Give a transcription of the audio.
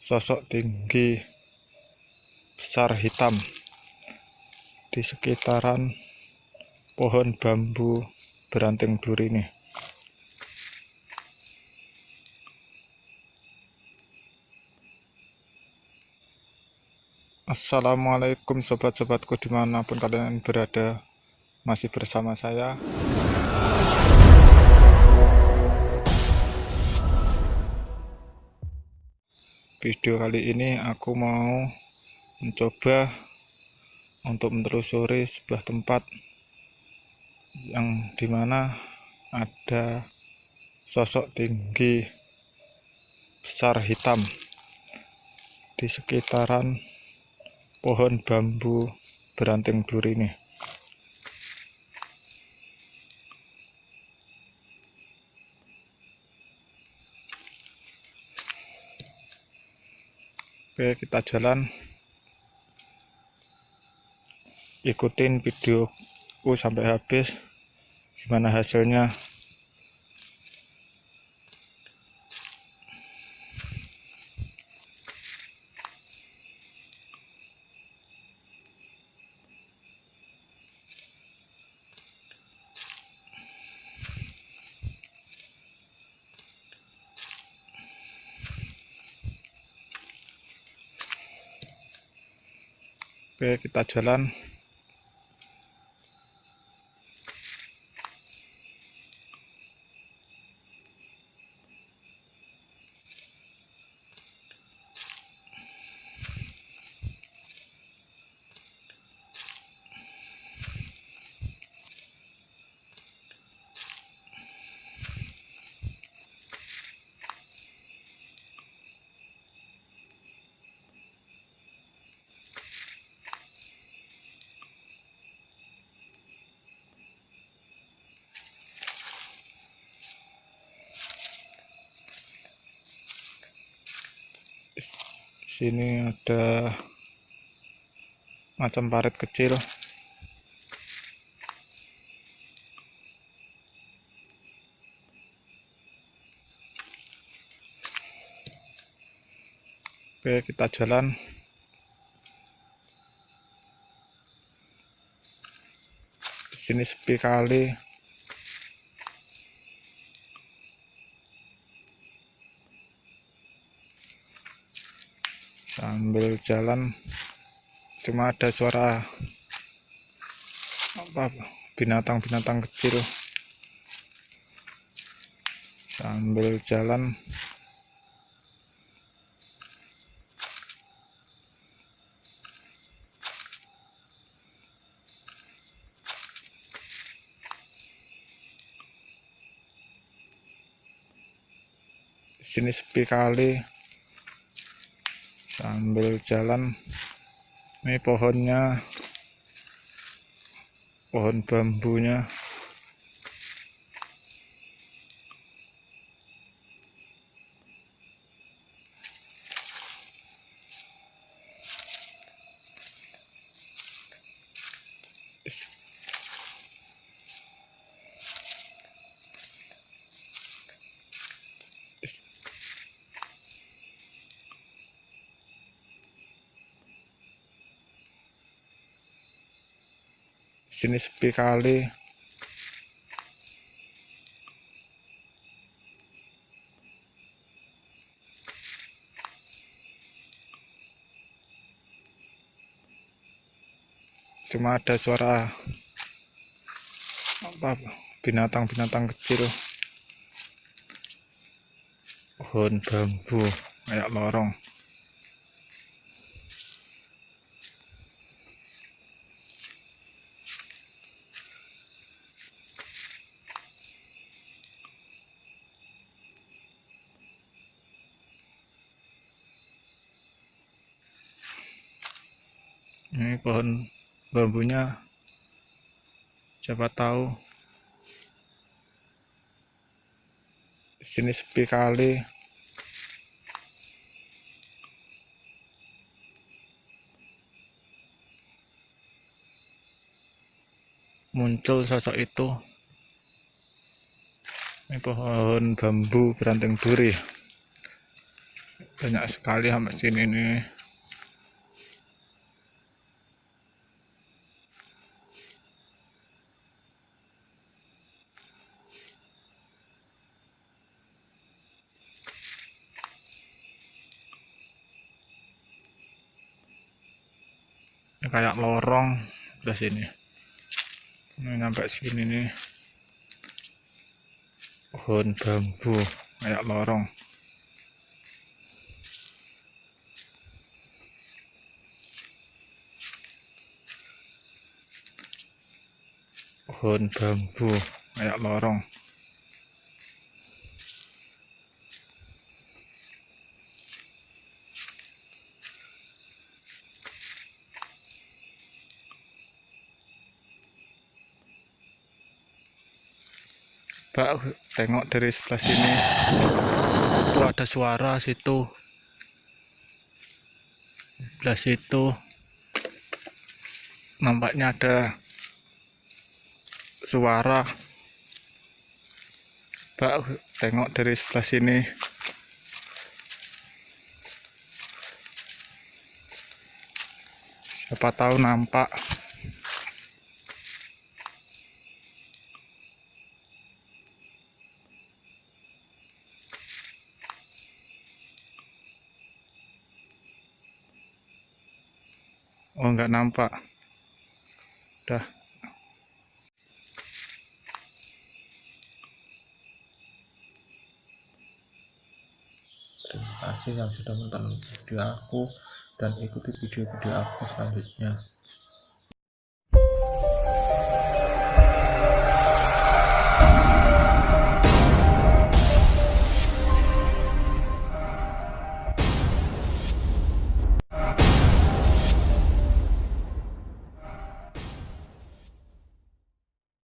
sosok tinggi besar hitam di sekitaran pohon bambu beranting duri ini. Assalamualaikum sobat-sobatku dimanapun kalian berada, masih bersama saya. Video kali ini aku mau mencoba untuk menelusuri sebuah tempat yang dimana ada sosok tinggi besar hitam di sekitaran pohon bambu beranting duri ini. Oke, kita jalan, ikutin videoku sampai habis, gimana hasilnya. Oke, kita jalan. Di sini ada macam parit kecil. Oke, kita jalan. Di sini sepi kali. Sambil jalan cuma ada suara binatang-binatang kecil. Sambil jalan di sini sepi kali. Sambil jalan, ini pohonnya, pohon bambunya sini sepi kali. Cuma ada suara binatang-binatang kecil. Pohon bambu kayak lorong. Ini pohon bambunya, siapa tahu di sini sepi kali. Muncul sosok itu. Ini pohon bambu beranting duri. banyak sekali sampai sini nih. Ini kayak lorong udah sini. Ini sampai sini nih. Pohon bambu kayak lorong. Pohon bambu kayak lorong. Pak, tengok dari sebelah sini. Itu ada suara situ. Sebelah situ nampaknya ada suara. Pak, tengok dari sebelah sini. Siapa tahu nampak. Oh, nggak nampak. Udah. Terima kasih yang sudah menonton video aku dan ikuti video-video aku selanjutnya.